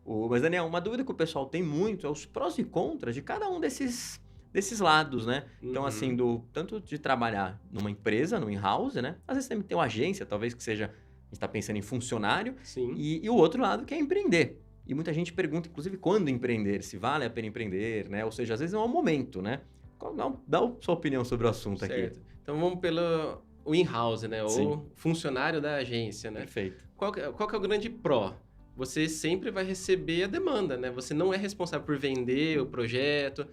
Mas, Daniel, uma dúvida que o pessoal tem muito é os prós e contras de cada um desses lados, né? Então, assim, Uhum. tanto de trabalhar numa empresa, no in-house, né? Às vezes também tem uma agência, talvez que seja, a gente está pensando em funcionário, Sim. e o outro lado que é empreender. E muita gente pergunta, inclusive, quando empreender, se vale a pena empreender, né? Ou seja, às vezes não é o momento, né? Dá a sua opinião sobre o assunto aqui. Certo. Então vamos pelo o in-house, né? Sim, Ou funcionário da agência, né? perfeito. Qual que é o grande pró? Você sempre vai receber a demanda, né? Você não é responsável por vender o projeto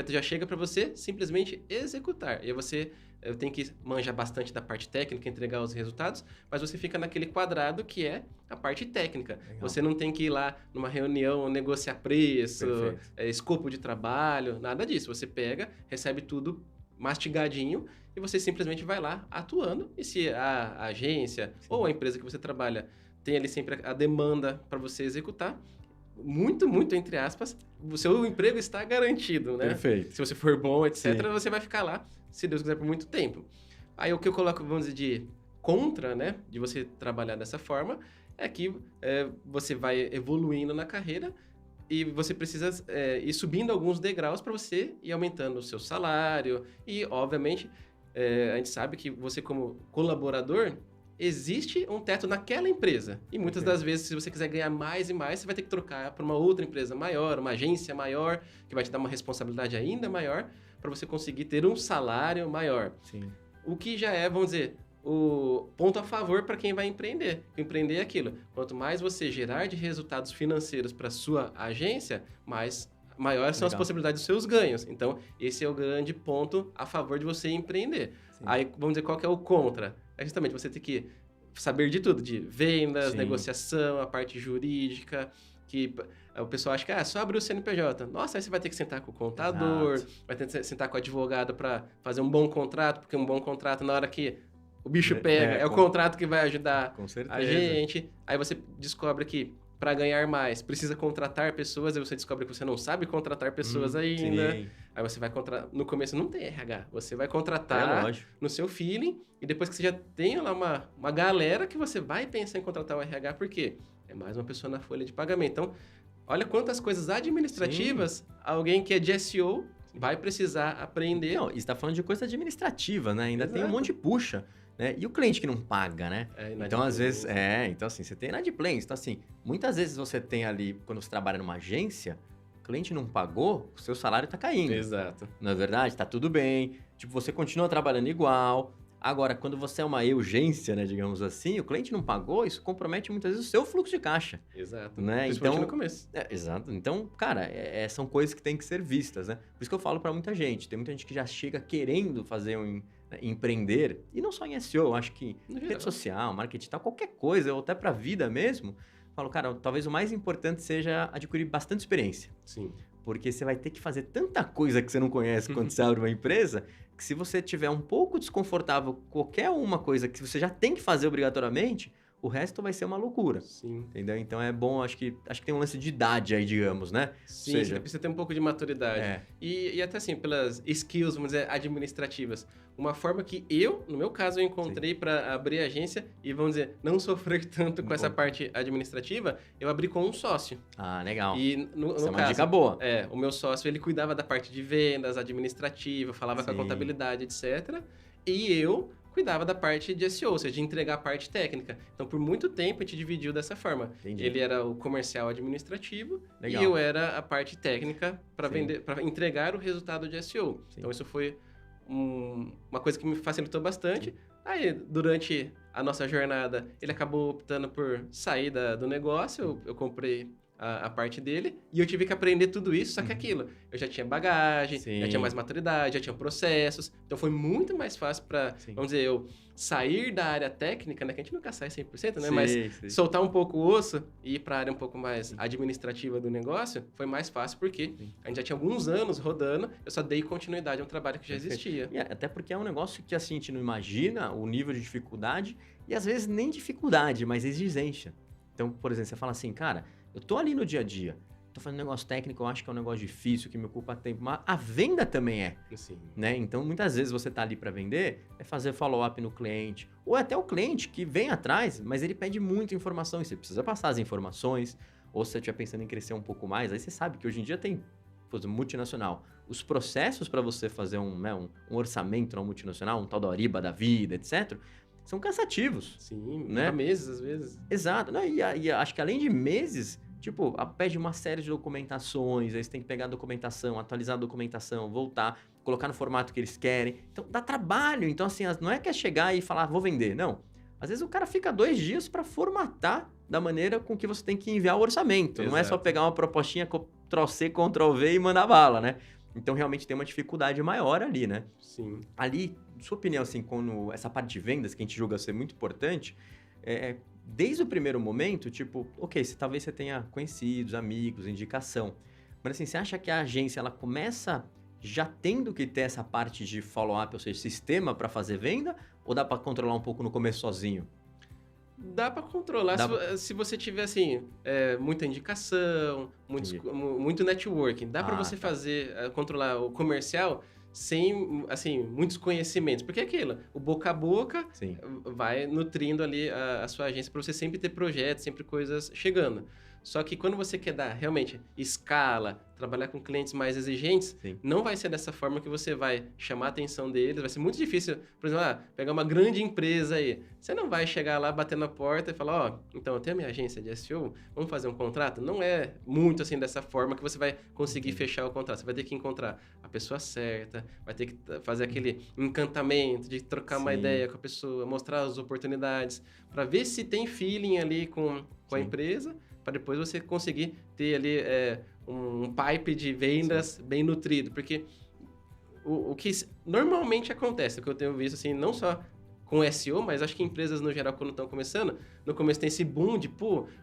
já chega para você simplesmente executar. E aí você tem que manjar bastante da parte técnica, entregar os resultados, mas você fica naquele quadrado que é a parte técnica. Legal. Você não tem que ir lá numa reunião negociar preço, Perfeito. escopo de trabalho, nada disso. Você pega, recebe tudo mastigadinho e você simplesmente vai lá atuando. E se a agência Sim. ou a empresa que você trabalha tem ali sempre a demanda para você executar, muito, muito entre aspas, o seu emprego está garantido, né? Perfeito. Se você for bom, etc., Sim. você vai ficar lá, se Deus quiser, por muito tempo. Aí o que eu coloco, vamos dizer, de contra, né, de você trabalhar dessa forma, é que você vai evoluindo na carreira e você precisa ir subindo alguns degraus para você ir aumentando o seu salário. E, obviamente, a gente sabe que você, como colaborador, existe um teto naquela empresa. E muitas das vezes, se você quiser ganhar mais e mais, você vai ter que trocar para uma outra empresa maior, uma agência maior, que vai te dar uma responsabilidade ainda maior, para você conseguir ter um salário maior. Sim. O que já é, vamos dizer, o ponto a favor para quem vai empreender. Empreender é aquilo. Quanto mais você gerar de resultados financeiros para sua agência, maiores são as Legal. possibilidades dos seus ganhos. Então, esse é o grande ponto a favor de você empreender. Sim. Aí, vamos dizer, qual que é o contra? É justamente você ter que saber de tudo, de vendas, Sim. negociação, a parte jurídica, que o pessoal acha que só abrir o CNPJ. Nossa, aí você vai ter que sentar com o contador, Exato. vai ter que sentar com o advogado para fazer um bom contrato, porque um bom contrato, na hora que o bicho pega, é o contrato que vai ajudar Com certeza. a gente. Aí você descobre que para ganhar mais precisa contratar pessoas, aí você descobre que você não sabe contratar pessoas ainda. Sim. Aí você vai contratar. No começo não tem RH, você vai É contratar lógico. no seu feeling, e depois que você já tem lá uma galera que você vai pensar em contratar o RH, por quê? É mais uma pessoa na folha de pagamento. Então, olha quantas coisas administrativas alguém que é de SEO vai precisar aprender. Não, e você tá falando de coisa administrativa, né? Ainda tem um Exato. monte de puxa, né? E o cliente que não paga, né? É Então, às vezes, inadimplência. então assim, você tem inadimplência. Então, assim, muitas vezes você tem ali, quando você trabalha numa agência, o cliente não pagou, o seu salário tá caindo. Exato. Não é verdade? Tá tudo bem. Tipo, você continua trabalhando igual. Agora, quando você é uma urgência, né, digamos assim, o cliente não pagou, isso compromete muitas vezes o seu fluxo de caixa, Exato. né? Principalmente Então, no começo. exato. Então, cara, são coisas que têm que ser vistas, né? Por isso que eu falo pra muita gente. Tem muita gente que já chega querendo fazer empreender, e não só em SEO, eu acho que No rede geral. social, marketing tal, qualquer coisa, ou até pra vida mesmo. Falo, cara, talvez o mais importante seja adquirir bastante experiência. Sim. Porque você vai ter que fazer tanta coisa que você não conhece quando você abre uma empresa, que se você tiver um pouco desconfortável com qualquer uma coisa que você já tem que fazer obrigatoriamente, o resto vai ser uma loucura. Sim. Entendeu? Então é bom, acho que tem um lance de idade aí, digamos, né? Sim, seja, você precisa ter um pouco de maturidade. É. E até assim, pelas skills, vamos dizer, administrativas. Uma forma que eu, no meu caso, eu encontrei para abrir a agência e, vamos dizer, não sofrer tanto com essa Bom. parte administrativa, eu abri com um sócio. Ah, legal. E no Essa é uma caso, dica boa. o meu sócio, ele cuidava da parte de vendas, administrativa, falava com a Sim. contabilidade, etc. E eu cuidava da parte de SEO, ou seja, de entregar a parte técnica. Então, por muito tempo, a gente dividiu dessa forma. Entendi. Ele era o comercial administrativo Legal. e eu era a parte técnica para Sim. vender, para entregar o resultado de SEO. Sim. Então, isso foi uma coisa que me facilitou bastante. Aí, durante a nossa jornada, ele acabou optando por sair do negócio, eu comprei a parte dele, e eu tive que aprender tudo isso, só que aquilo, eu já tinha bagagem, Sim. já tinha mais maturidade, já tinha processos, então foi muito mais fácil para, Sim. vamos dizer, eu sair da área técnica, né, que a gente nunca sai 100%, né, Sim, mas sim. soltar um pouco o osso e ir para a área um pouco mais administrativa do negócio, foi mais fácil porque a gente já tinha alguns anos rodando, eu só dei continuidade a um trabalho que já existia. E até porque é um negócio que assim, a gente não imagina o nível de dificuldade e às vezes nem dificuldade, mas exigência. Então, por exemplo, você fala assim, cara, eu tô ali no dia a dia, tô fazendo um negócio técnico, eu acho que é um negócio difícil, que me ocupa tempo, mas a venda também é, Assim, né? Então, muitas vezes você tá ali para vender, é fazer follow-up no cliente, ou até o cliente que vem atrás, mas ele pede muita informação e você precisa passar as informações, ou se você estiver pensando em crescer um pouco mais, aí você sabe que hoje em dia tem, por exemplo, multinacional. Os processos para você fazer um orçamento na multinacional, um tal da Ariba da vida, etc., são cansativos. Sim, né? leva meses às vezes. Exato. Não, e acho que além de meses, tipo, pede uma série de documentações, aí você tem que pegar a documentação, atualizar a documentação, voltar, colocar no formato que eles querem. Então, dá trabalho. Então, assim, não é que é chegar e falar, vou vender. Não. Às vezes o cara fica 2 dias para formatar da maneira com que você tem que enviar o orçamento. Não é só Exato. pegar uma propostinha, Ctrl-C, Ctrl-V e mandar bala, né? Então, realmente tem uma dificuldade maior ali, né? Sim. Ali, sua opinião, assim, quando essa parte de vendas, que a gente julga ser muito importante, desde o primeiro momento, tipo, ok, talvez você tenha conhecidos, amigos, indicação, mas assim, você acha que a agência, ela começa já tendo que ter essa parte de follow-up, ou seja, sistema para fazer venda, ou dá para controlar um pouco no começo sozinho? Dá para controlar se você tiver, assim, muita indicação, muito networking. Dá para você fazer, controlar o comercial sem, assim, muitos conhecimentos. Porque é aquilo, o boca a boca Sim. vai nutrindo ali a sua agência para você sempre ter projetos, sempre coisas chegando. Só que quando você quer dar realmente escala, trabalhar com clientes mais exigentes, Sim. não vai ser dessa forma que você vai chamar a atenção deles. Vai ser muito difícil, por exemplo, pegar uma grande empresa aí. Você não vai chegar lá, bater na porta e falar, então eu tenho a minha agência de SEO, vamos fazer um contrato? Não é muito assim dessa forma que você vai conseguir fechar o contrato. Você vai ter que encontrar a pessoa certa, vai ter que fazer aquele encantamento de trocar uma ideia com a pessoa, mostrar as oportunidades, para ver se tem feeling ali com a empresa, para depois você conseguir ter ali um pipe de vendas bem nutrido. Porque o que normalmente acontece, o que eu tenho visto, assim, não só com SEO, mas acho que empresas no geral, quando estão começando, no começo tem esse boom de,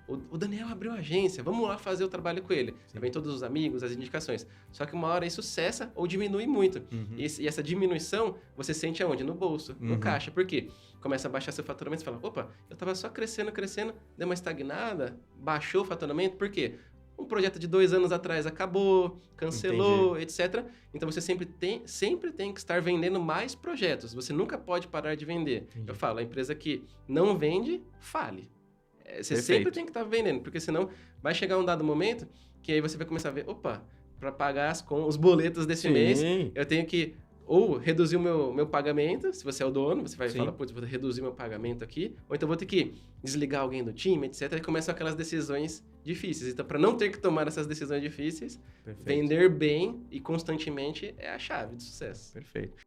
o Daniel abriu a agência, vamos lá fazer o trabalho com ele. Vem todos os amigos, as indicações. Só que uma hora isso cessa ou diminui muito. E essa diminuição, você sente aonde? No bolso, no caixa. Por quê? Começa a baixar seu faturamento, você fala, opa, eu estava só crescendo, deu uma estagnada, baixou o faturamento, por quê? Um projeto de 2 anos atrás acabou, cancelou, etc. Então, você sempre tem que estar vendendo mais projetos. Você nunca pode parar de vender. Eu falo, a empresa que não vende, fale. Você sempre tem que estar vendendo, porque senão vai chegar um dado momento que aí você vai começar a ver, opa, para pagar os boletos desse mês, eu tenho que ou reduzir o meu pagamento, se você é o dono, você vai falar, putz, vou reduzir meu pagamento aqui, ou então vou ter que desligar alguém do time, etc. E começam aquelas decisões difíceis. Então, para não ter que tomar essas decisões difíceis, vender bem e constantemente é a chave do sucesso. Perfeito.